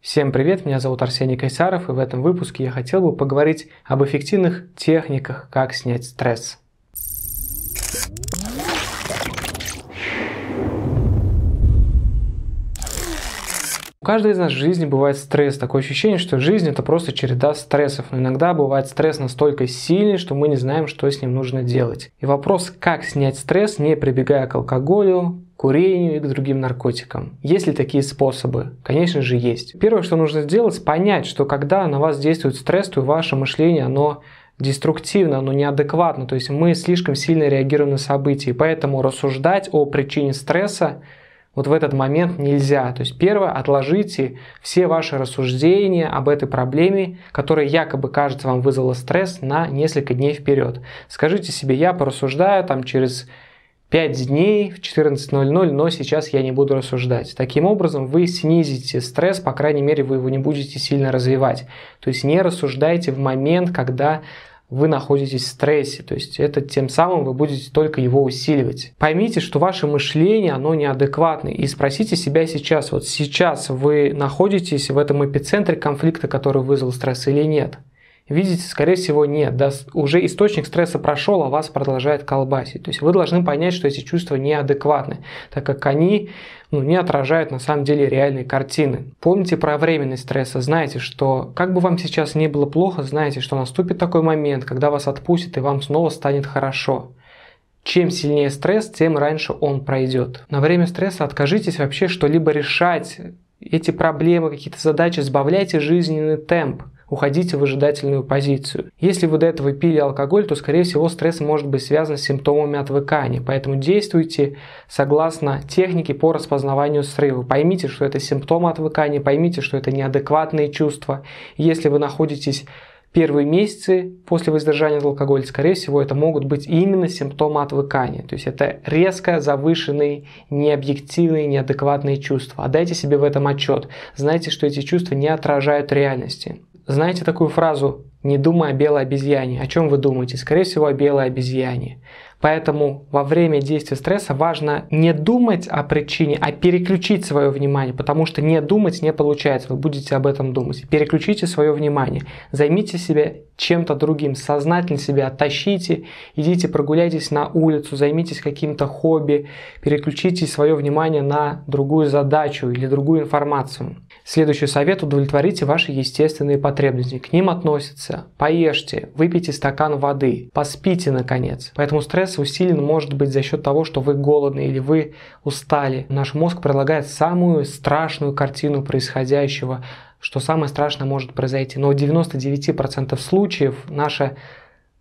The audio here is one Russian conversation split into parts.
Всем привет, меня зовут Арсений Кайсаров, и в этом выпуске я хотел бы поговорить об эффективных техниках, как снять стресс. У каждого из нас в жизни бывает стресс. Такое ощущение, что жизнь это просто череда стрессов. Но иногда бывает стресс настолько сильный, что мы не знаем, что с ним нужно делать. И вопрос, как снять стресс, не прибегая к алкоголю, курению и к другим наркотикам. Есть ли такие способы? Конечно же есть. Первое, что нужно сделать, понять, что когда на вас действует стресс, то ваше мышление, оно деструктивно, оно неадекватно. То есть мы слишком сильно реагируем на события. Поэтому рассуждать о причине стресса вот в этот момент нельзя. То есть первое, отложите все ваши рассуждения об этой проблеме, которая якобы, кажется, вам вызвала стресс, на несколько дней вперед. Скажите себе, я порассуждаю там через 5 дней в 14:00, но сейчас я не буду рассуждать. Таким образом, вы снизите стресс, по крайней мере, вы его не будете сильно развивать. То есть не рассуждайте в момент, когда вы находитесь в стрессе, то есть это тем самым вы будете только его усиливать. Поймите, что ваше мышление, оно неадекватное, и спросите себя сейчас, вот сейчас вы находитесь в этом эпицентре конфликта, который вызвал стресс, или нет? Видите, скорее всего, нет. Да, уже источник стресса прошел, а вас продолжает колбасить. То есть вы должны понять, что эти чувства неадекватны, так как они не отражают на самом деле реальные картины. Помните про временность стресса. Знаете, что как бы вам сейчас не было плохо, знаете, что наступит такой момент, когда вас отпустят и вам снова станет хорошо. Чем сильнее стресс, тем раньше он пройдет. На время стресса откажитесь вообще что-либо решать. Эти проблемы, какие-то задачи, сбавляйте жизненный темп. Уходите в выжидательную позицию. Если вы до этого пили алкоголь, то, скорее всего, стресс может быть связан с симптомами отвыкания. Поэтому действуйте согласно технике по распознаванию срыва. Поймите, что это симптомы отвыкания, поймите, что это неадекватные чувства. Если вы находитесь первые месяцы после воздержания от алкоголя, скорее всего, это могут быть именно симптомы отвыкания. То есть это резко завышенные, необъективные, неадекватные чувства. Отдайте себе в этом отчет. Знайте, что эти чувства не отражают реальности. Знаете такую фразу «не думай о белой обезьяне». О чем вы думаете? Скорее всего, о белой обезьяне. Поэтому во время действия стресса важно не думать о причине, а переключить свое внимание, потому что не думать не получается, вы будете об этом думать. Переключите свое внимание, займите себя чем-то другим, сознательно себя оттащите, идите прогуляйтесь на улицу, займитесь каким-то хобби, переключите свое внимание на другую задачу или другую информацию. Следующий совет – удовлетворите ваши естественные потребности. К ним относятся поешьте, выпейте стакан воды, поспите наконец. Поэтому стресс усилен может быть за счет того, что вы голодны или вы устали. Наш мозг предлагает самую страшную картину происходящего, что самое страшное может произойти. Но в 99% случаев наше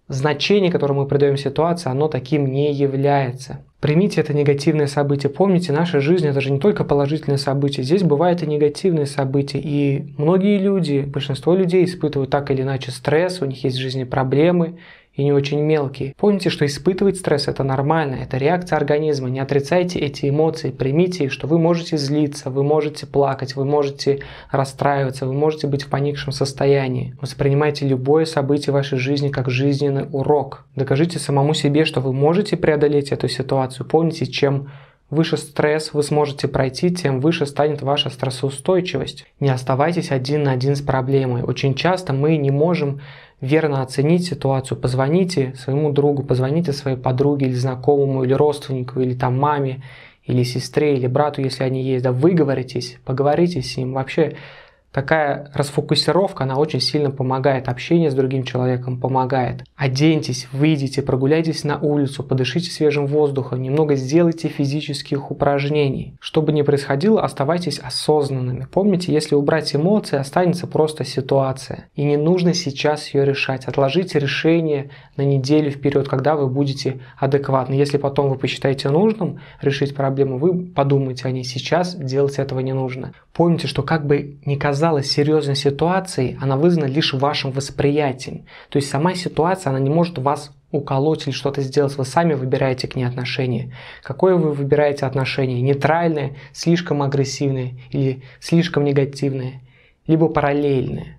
значение, которое мы придаем ситуации, оно таким не является. Примите это негативное событие. Помните, наша жизнь это же не только положительные события. Здесь бывают и негативные события. И многие люди, большинство людей испытывают так или иначе стресс, у них есть в жизни проблемы, и не очень мелкие. Помните, что испытывать стресс это нормально, это реакция организма. Не отрицайте эти эмоции, примите их, что вы можете злиться, вы можете плакать, вы можете расстраиваться, вы можете быть в поникшем состоянии. Воспринимайте любое событие в вашей жизни как жизненный урок. Докажите самому себе, что вы можете преодолеть эту ситуацию. Помните, чем выше стресс вы сможете пройти, тем выше станет ваша стрессоустойчивость. Не оставайтесь один на один с проблемой. Очень часто мы не можем верно оценить ситуацию. Позвоните своему другу, позвоните своей подруге или знакомому, или родственнику, или там маме, или сестре, или брату, если они есть. Да, выговоритесь, поговорите с ним. Вообще такая расфокусировка, она очень сильно помогает. Общение с другим человеком помогает. Оденьтесь, выйдите, прогуляйтесь на улицу, подышите свежим воздухом, немного сделайте физических упражнений. Что бы ни происходило, оставайтесь осознанными. Помните, если убрать эмоции, останется просто ситуация. И не нужно сейчас ее решать. Отложите решение на неделю вперед, когда вы будете адекватны. Если потом вы посчитаете нужным решить проблему, вы подумайте о ней. Сейчас делать этого не нужно. Помните, что как бы ни казалось серьезной ситуацией, она вызвана лишь вашим восприятием. То есть сама ситуация, она не может вас уколоть или что-то сделать. Вы сами выбираете к ней отношение. Какое вы выбираете отношение? Нейтральное, слишком агрессивное или слишком негативное, либо параллельное.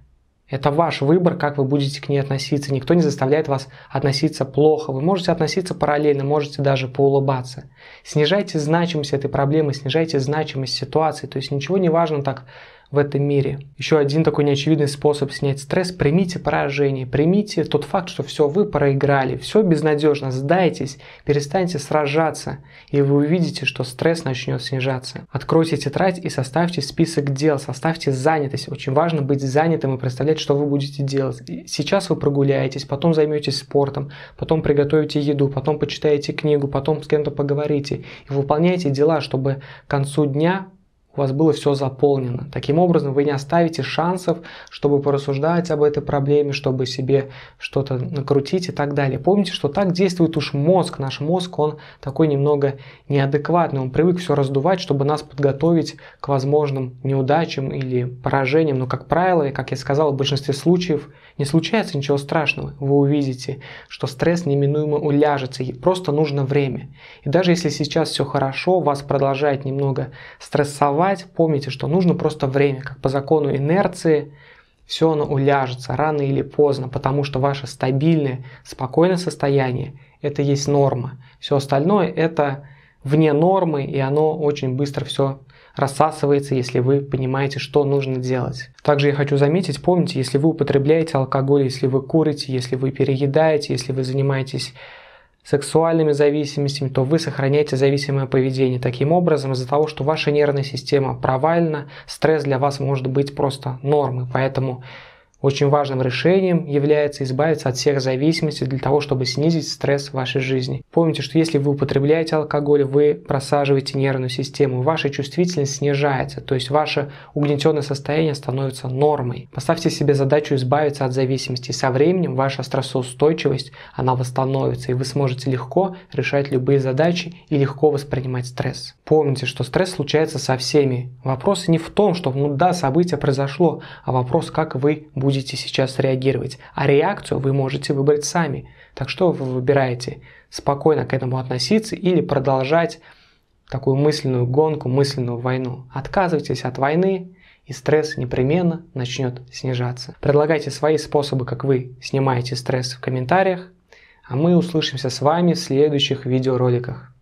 Это ваш выбор, как вы будете к ней относиться. Никто не заставляет вас относиться плохо. Вы можете относиться параллельно, можете даже поулыбаться. Снижайте значимость этой проблемы, снижайте значимость ситуации. То есть ничего не важно так в этом мире. Еще один такой неочевидный способ снять стресс – примите поражение, примите тот факт, что все, вы проиграли, все безнадежно, сдайтесь, перестаньте сражаться, и вы увидите, что стресс начнет снижаться. Откройте тетрадь и составьте список дел, составьте занятость. Очень важно быть занятым и представлять, что вы будете делать. Сейчас вы прогуляетесь, потом займетесь спортом, потом приготовите еду, потом почитаете книгу, потом с кем-то поговорите и выполняйте дела, чтобы к концу дня у вас было все заполнено. Таким образом, вы не оставите шансов, чтобы порассуждать об этой проблеме, чтобы себе что-то накрутить и так далее. Помните, что так действует уж мозг. Наш мозг, он такой немного неадекватный. Он привык все раздувать, чтобы нас подготовить к возможным неудачам или поражениям. Но, как правило, и как я сказал, в большинстве случаев не случается ничего страшного. Вы увидите, что стресс неминуемо уляжется. И просто нужно время. И даже если сейчас все хорошо, вас продолжает немного стрессовать, помните, что нужно просто время, как по закону инерции, все оно уляжется рано или поздно, потому что ваше стабильное, спокойное состояние – это есть норма. Все остальное – это вне нормы, и оно очень быстро все рассасывается, если вы понимаете, что нужно делать. Также я хочу заметить, помните, если вы употребляете алкоголь, если вы курите, если вы переедаете, если вы занимаетесь сексуальными зависимостями, то вы сохраняете зависимое поведение. Таким образом, из-за того, что ваша нервная система провальна, стресс для вас может быть просто нормой. Поэтому очень важным решением является избавиться от всех зависимостей для того, чтобы снизить стресс в вашей жизни. Помните, что если вы употребляете алкоголь, вы просаживаете нервную систему, ваша чувствительность снижается, то есть ваше угнетенное состояние становится нормой. Поставьте себе задачу избавиться от зависимости. Со временем ваша стрессоустойчивость, она восстановится, и вы сможете легко решать любые задачи и легко воспринимать стресс. Помните, что стресс случается со всеми. Вопрос не в том, что событие произошло, а вопрос, как вы будете сейчас реагировать. А реакцию вы можете выбрать сами. Так что вы выбираете: спокойно к этому относиться или продолжать такую мысленную гонку, мысленную войну. Отказывайтесь от войны, и стресс непременно начнет снижаться. Предлагайте свои способы, как вы снимаете стресс, в комментариях, а мы услышимся с вами в следующих видеороликах.